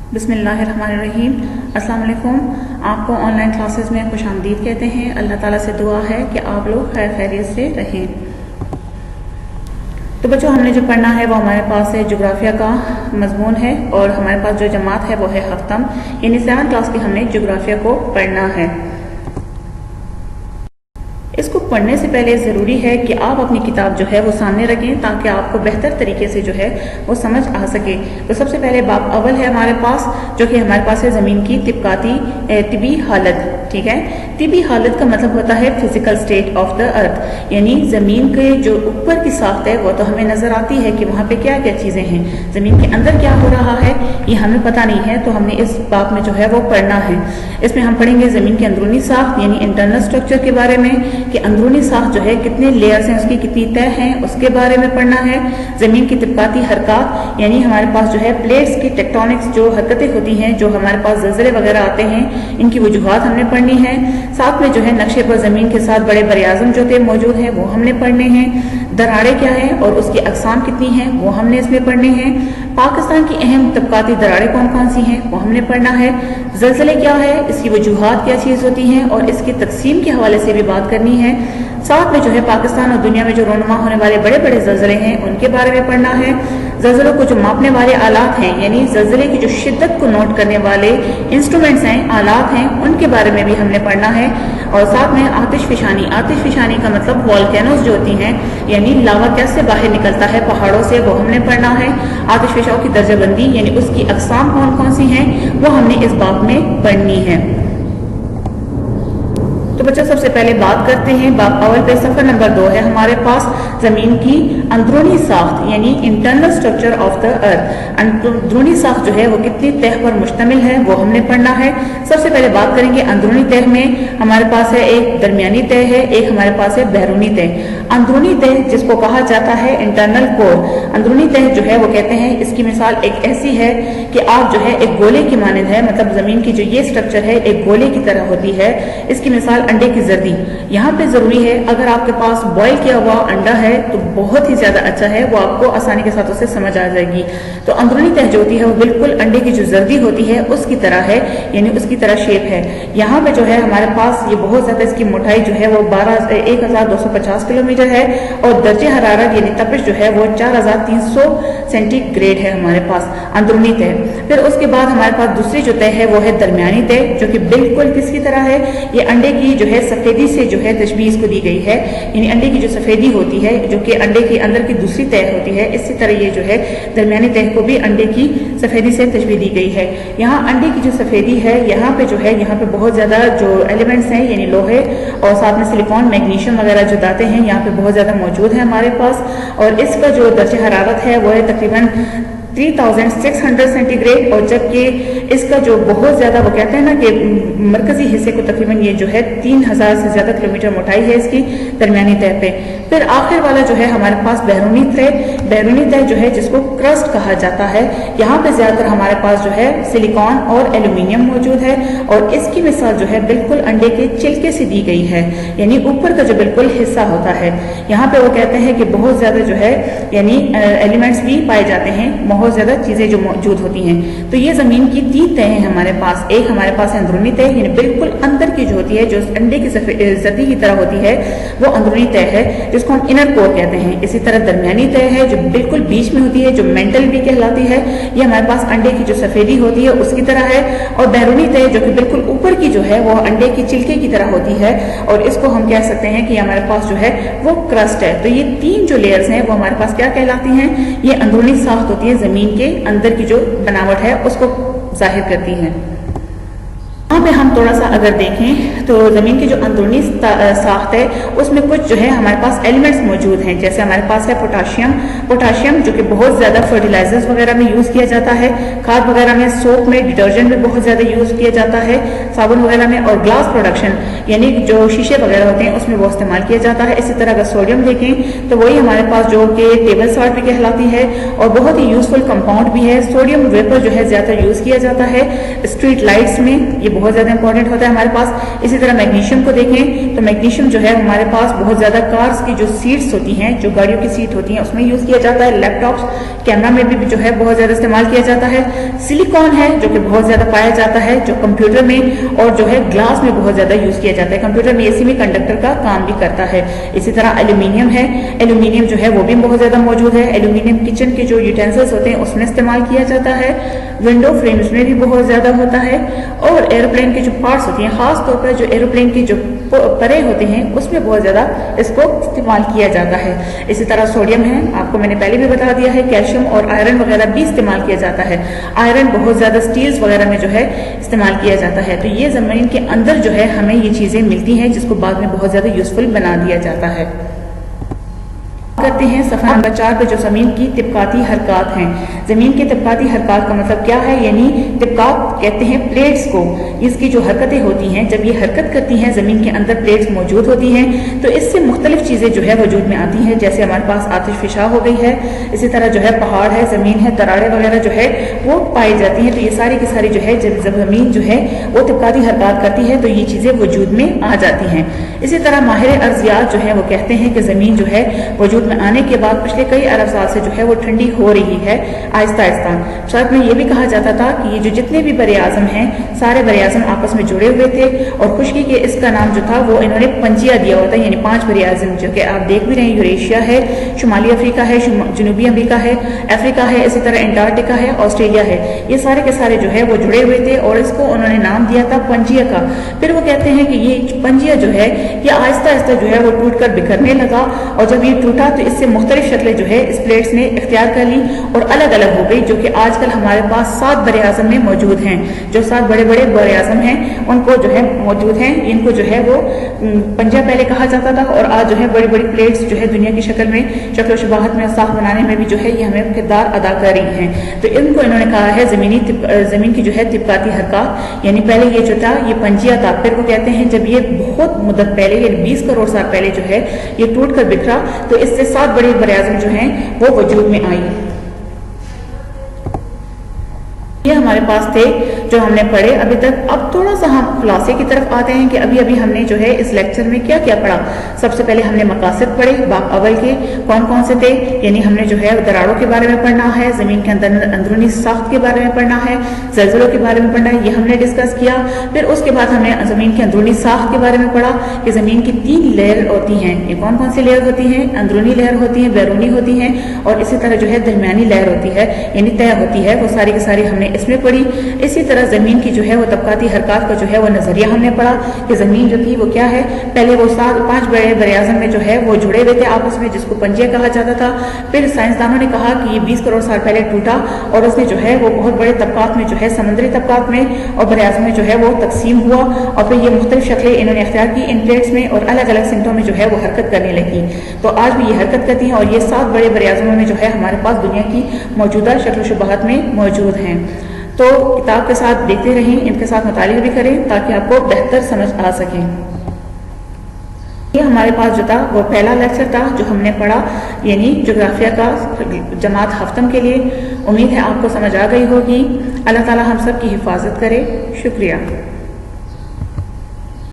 बिस्मिल्लाहिर्रहमानिर्रहीम। अस्सलाम वालेकुम। आपको ऑनलाइन क्लासेस में खुश आमदीद कहते हैं। अल्लाह ताला से दुआ है कि आप लोग खैर खैरियत से रहें। तो बच्चों, हमने जो पढ़ना है वो हमारे पास है जोग्राफिया का मजमून है और हमारे पास जो जमात है वो है हफ्तम, यानी 7 क्लास की हमने जोग्राफिया को पढ़ना है। इसको पढ़ने से पहले ज़रूरी है कि आप अपनी किताब जो है वो सामने रखें ताकि आपको बेहतर तरीके से जो है वो समझ आ सके। तो सबसे पहले बाब अव्वल है हमारे पास, जो कि हमारे पास है ज़मीन की तिबी हालत। ठीक है, तिबी हालत का मतलब होता है physical state of the earth, यानी ज़मीन के जो ऊपर की साख्त है वो तो हमें नज़र आती है कि वहाँ पे क्या क्या चीज़ें हैं, ज़मीन के अंदर क्या हो रहा है ये हमें पता नहीं है। तो हमने इस बाब में जो है वो पढ़ना है। इसमें हम पढ़ेंगे ज़मीन की अंदरूनी साख्त यानी इंटरनल स्ट्रक्चर के बारे में, कि अंदरूनी साख्त जो है कितने लेयर्स हैं, उसकी कितनी तह हैं, उसके बारे में पढ़ना है। ज़मीन की तिब्काती हरकत यानी हमारे पास जो है प्लेट्स की टेक्टोनिक्स जो हरकतें होती हैं, जो हमारे पास ज़लज़ले वगैरह आते हैं, इनकी वजूहात हमने पढ़नी है। साथ में जो है नक्शे पर ज़मीन के साथ बड़े बरियाज़म जो थे मौजूद हैं वो हमने पढ़ने हैं। दरारें क्या हैं और उसकी अक़साम कितनी हैं वो हमने इसमें पढ़ने हैं। पाकिस्तान की अहम तबकाती दरारें कौन कौन सी हैं वो हमने पढ़ना है। ज़लज़ले क्या है, इसकी वजूहात क्या चीज़ होती हैं और इसकी तकसीम के हवाले से भी बात करनी है। साथ में जो है पाकिस्तान और दुनिया में जो रोनुमा होने वाले बड़े बड़े ज़लज़ले हैं उनके बारे में पढ़ना है। ज़लज़लों को जो मापने वाले आलात हैं, यानी ज़लज़ले की जो शिद्दत को नोट करने वाले इंस्ट्रूमेंट्स हैं, आलात हैं, उनके बारे में भी हमने पढ़ना है। और साथ में आतिशफिशानी का मतलब वॉल्केनोज जो होती हैं, यानी लावा कैसे बाहर निकलता है पहाड़ों से, वो हमने पढ़ना है। आतिशफिशाओं की दर्जाबंदी यानी उसकी अक़साम कौन कौन सी हैं वो हमने इस बाब में पढ़नी है। तो बच्चों, सबसे पहले बात करते हैं बाब अव्वल पे। सफ़र नंबर 2 है हमारे पास ज़मीन की अंदरूनी साख्त यानी internal structure of the earth. अंदरूनी साख्त जो है वो कितनी तह पर मुश्तमिल है वो हमने पढ़ना है। सबसे पहले बात करेंगे अंदरूनी तह में। हमारे पास है एक दरमियानी तह है, एक हमारे पास है बैरूनी तह। अंदरूनी तह जिसको कहा जाता है इंटरनल कोर, अंदरूनी तह जो है वो कहते हैं, इसकी मिसाल एक ऐसी है कि आप जो है एक गोले की मानंद है, मतलब ज़मीन की जो ये स्ट्रक्चर है एक गोले की तरह होती है। इसकी मिसाल अंडे की जर्दी। यहाँ पे जरूरी है अगर आपके पास बॉयल किया हुआ अंडा है तो बहुत ही ज्यादा अच्छा है, वो आपको आसानी के साथ उससे समझ आ जाएगी। तो अंदरूनी तह जो होती है वो बिल्कुल अंडे की जो जर्दी होती है उसकी तरह है, यानी उसकी तरह शेप है। यहाँ पे जो है हमारे पास ये बहुत ज्यादा, इसकी मोटाई जो है वो 1250 किलोमीटर है और दर्जे हरारत यानी तपिश जो है वो 4300 सेंटीग्रेड है हमारे पास अंदरूनी तह। फिर उसके बाद हमारे पास दूसरी जो तह है वो है दरमियानी तह, जो कि बिल्कुल किसकी तरह है, ये अंडे की जो है सफेदी से जो है तशबीह इसको दी गई है, यानी अंडे की जो सफेदी होती है जो कि अंडे के अंदर की दूसरी तह होती है, इसी तरह ये जो है दरमियानी तह को भी अंडे की सफेदी से तशबीह दी गई है। यहाँ अंडे की जो सफेदी है यहाँ पे जो है यहाँ पे बहुत ज्यादा जो एलिमेंट्स हैं यानी लोहे और साथ में सिलिकॉन, मैग्नीशियम वगैरह जो दाते हैं यहाँ पे बहुत ज्यादा मौजूद है हमारे पास। और इसका जो दर्जे हरारत है वो है तकरीबन 3600 सेंटीग्रेड, और जबकि इसका जो बहुत ज्यादा वो कहते हैं ना कि मरकजी हिस्से को तकरीबन ये जो है 3000 से ज्यादा किलोमीटर मोटाई है इसकी दरमियानी तह पे। फिर आखिर वाला जो है हमारे पास बैरूनी तह जो है जिसको क्रस्ट कहा जाता है, यहाँ पे ज्यादातर हमारे पास जो है सिलिकॉन और एल्यूमिनियम मौजूद है और इसकी मिसाल जो है बिल्कुल अंडे के छिलके से दी गई है, यानी ऊपर का जो बिल्कुल हिस्सा होता है। यहाँ पे वो कहते हैं कि बहुत ज्यादा जो है यानी एलिमेंट्स भी पाए जाते हैं, बहुत ज्यादा चीजें जो मौजूद होती हैं। तो ये जमीन की 3 तह हैं हमारे पास। एक हमारे पास है अंदरूनी तह यानी बिल्कुल अंदर की जो होती है, जो अंडे की जर्दी की तरह होती है वो अंदरूनी तह है जिसको हम इनर कोर कहते हैं। इसी तरह दरमियानी तह है जो बिल्कुल बीच में होती है, जो मेंटल भी कहलाती है, ये हमारे पास अंडे की जो सफेदी होती है उसकी तरह है। और बैरूनी तह जो कि बिल्कुल ऊपर की जो है वो अंडे की छिलके की तरह होती है और इसको हम कह सकते हैं कि हमारे पास जो है वो क्रस्ट है। तो ये 3 जो लेयर्स हैं वो हमारे पास क्या कहलाती हैं, ये अंदरूनी साख्त होती है, जमीन के अंदर की जो बनावट है उसको जाहिर करती हैं। यहाँ पे हम थोड़ा सा अगर देखें तो जमीन की जो अंदरूनी साख्त है उसमें कुछ जो है हमारे पास एलिमेंट्स मौजूद हैं। जैसे हमारे पास है पोटाशियम जो कि बहुत ज्यादा फर्टिलाइजर्स वगैरह में यूज किया जाता है, खाद वगैरह में, सोप में, डिटर्जेंट में बहुत ज्यादा यूज किया जाता है, साबुन वगैरह में, और ग्लास प्रोडक्शन यानी जो शीशे वगैरह होते हैं उसमें वो इस्तेमाल किया जाता है। इसी तरह अगर सोडियम देखें तो वही हमारे पास जो कि टेबल सॉल्ट भी कहलाती है और बहुत ही यूजफुल कंपाउंड भी है। सोडियम वेपर जो है ज्यादा यूज किया जाता है स्ट्रीट लाइट्स में, ये बहुत बहुत ज़्यादा इंपॉर्टेंट होता है हमारे पास। इसी तरह मैग्नीशियम को देखें तो मैग्नीशियम जो है हमारे पास बहुत ज़्यादा कार्स की जो सीट्स होती हैं, जो गाड़ियों की सीट होती हैं, उसमें यूज़ किया जाता है। लैपटॉप्स, कैमरा में भी जो है बहुत ज़्यादा इस्तेमाल किया जाता है। सिलिकॉन है जो कि बहुत ज़्यादा पाया जाता है, जो कंप्यूटर में और जो है ग्लास में बहुत ज़्यादा यूज़ किया जाता है। कंप्यूटर में सेमी कंडक्टर का काम भी करता है। इसी तरह एल्यूमिनियम है, एल्यूमिनियम जो है वो भी बहुत ज़्यादा मौजूद है। एल्यूमिनियम किचन के जो यूटेंसिल्स होते हैं उसमें इस्तेमाल किया जाता है। विंडो फ्रेम्स में भी बहुत ज़्यादा होता है। और एरोप्लेन के जो पार्ट्स होती हैं, खास तौर पर जो एरोप्लेन के जो परे होते हैं उसमें बहुत ज़्यादा इसको इस्तेमाल किया जाता है। इसी तरह सोडियम है, आपको मैंने पहले भी बता दिया है। कैल्शियम और आयरन वगैरह भी इस्तेमाल किया जाता है। आयरन बहुत ज़्यादा स्टील्स वगैरह में जो है इस्तेमाल किया जाता है। तो ये ज़मीन के अंदर जो है हमें ये चीज़ें मिलती हैं, जिसको बाद में बहुत ज़्यादा यूजफुल बना दिया जाता है। करते हैं सफ़ा नंबर 4 पे जो ज़मीन की तिब्काती हरकत हैं। ज़मीन के तिब्काती हरकत का मतलब क्या है, यानी तिब्कात कहते हैं प्लेट्स को। इसकी जो हरकतें होती हैं, जब ये हरकत करती हैं, ज़मीन के अंदर प्लेट्स मौजूद होती हैं, तो इससे मुख्तलिफ चीज़ें जो है वजूद में आती हैं। जैसे हमारे पास आतिश फिशा हो गई है, इसी तरह जो है पहाड़ है, ज़मीन है, दरारें वगैरह जो है वो पाई जाती हैं। तो ये सारी की सारी जो है जब ज़मीन जो है वो तिब्काती हरकत करती है तो ये चीज़ें वजूद में आ जाती हैं। इसी तरह माहिर अर्जियात जो है वो कहते हैं कि ज़मीन जो है वजूद में आने के बाद पिछले कई अरब साल से जो है वो ठंडी हो रही है आहिस्ता आहिस्ता। साथ में ये भी कहा जाता था कि ये जो जितने भी बरे आज़म हैं, सारे बरे आज़म आपस में जुड़े हुए थे और खुशकी के इसका नाम जो था वो इन्होंने पंजिया दिया होता है, यानी 5 बरे आज़म, जो कि आप देख भी रहे हैं। यूरेशिया है, शुमाली अफ्रीका है, जनूबी अमेरिका है, अफ्रीका है, इसी तरह एंटार्क्टिका है, ऑस्ट्रेलिया है। ये सारे के सारे जो है वो जुड़े हुए थे और इसको उन्होंने नाम दिया था पंजिया का। फिर वो कहते हैं कि ये पंजिया जो है ये आहिस्ता आहिस्ता जो है वो टूट कर बिखरने लगा और जब ये टूटा तो इससे मुख्तलिफ शक्लें जो है इस प्लेट्स ने इख्तियार कर ली और अलग अलग हो गई, जो कि आजकल हमारे पास 7 बरे आज़म में मौजूद हैं। जो 7 बड़े बड़े बरे आज़म हैं उनको जो है मौजूद हैं। इनको जो है वो पंजा पहले कहा जाता था और आज जो है बड़ी बड़ी प्लेट्स जो है दुनिया की शक्ल में, शक्ल शबाहत में, साफ बनाने में भी जो है ये हमें किरदार अदा कर रही हैं। तो इनको इन्होंने कहा है ज़मीन की जो है तिब्काती हरकत, यानी पहले ये जो था ये पंजिया था। फिर वो कहते हैं जब ये बहुत मुद्दत पहले, यानी 20 करोड़ साल पहले जो है ये टूट कर बिखरा तो इससे 7 बड़े बरे आज़म जो हैं वो वजूद में आई। ये हमारे पास थे जो हमने पढ़े अभी तक। अब थोड़ा सा हम खुलासे की तरफ आते हैं कि अभी अभी हमने जो है इस लेक्चर में क्या क्या पढ़ा। सबसे पहले हमने मकासद पढ़े, बाब अव्वल के कौन कौन से थे, यानी हमने जो है दरारों के बारे में पढ़ना है, ज़मीन के अंदर अंदरूनी साख्त के बारे में पढ़ना है, ज़लज़लों के बारे में पढ़ना है, ये हमने डिस्कस किया। फिर उसके बाद हमने ज़मीन की अंदरूनी साख्त के बारे में पढ़ा कि ज़मीन की 3 लेयर होती हैं। ये कौन कौन सी लेयर होती हैं, अंदरूनी लेयर होती है, बैरूनी होती हैं और इसी तरह जो है दरमियानी लेयर होती है, यानी तय होती है। वो सारी की सारी हमने इसमें पढ़ी। इसी तरह ज़मीन की जो है वो तबकाती हरकत का जो है वो नज़रिया हमने पढ़ा कि ज़मीन जो थी वो क्या है। पहले वो 5 बड़े बरे आज़म में जो है वो जुड़े हुए थे आपस में, जिसको पंजिया कहा जाता था। फिर साइंसदानों ने कहा कि ये 20 करोड़ साल पहले टूटा और उसने जो है वो बहुत बड़े तबकात में जो है समुद्री तबकात में और बरे आज़म में जो है वो तकसीम हुआ और फिर ये मुख्तलिफ शक्लें इन्होंने अख्तियार की इन प्लेट्स में और अलग अलग सिमतों में जो है वो हरकत करने लगी। तो आज भी ये हरकत करती हैं और ये 7 बड़े बरे आज़मों में जो है हमारे पास दुनिया की मौजूदा शक्ल शुबहत में मौजूद हैं। तो किताब के साथ देखते रहें, इनके साथ मुतालिया भी करें ताकि आपको बेहतर समझ आ सके। ये हमारे पास जो था वो पहला लेक्चर था जो हमने पढ़ा, यानी जोग्राफिया का जमात हफ्तम के लिए। उम्मीद है आपको समझ आ गई होगी। अल्लाह ताला हम सब की हिफाजत करे। शुक्रिया।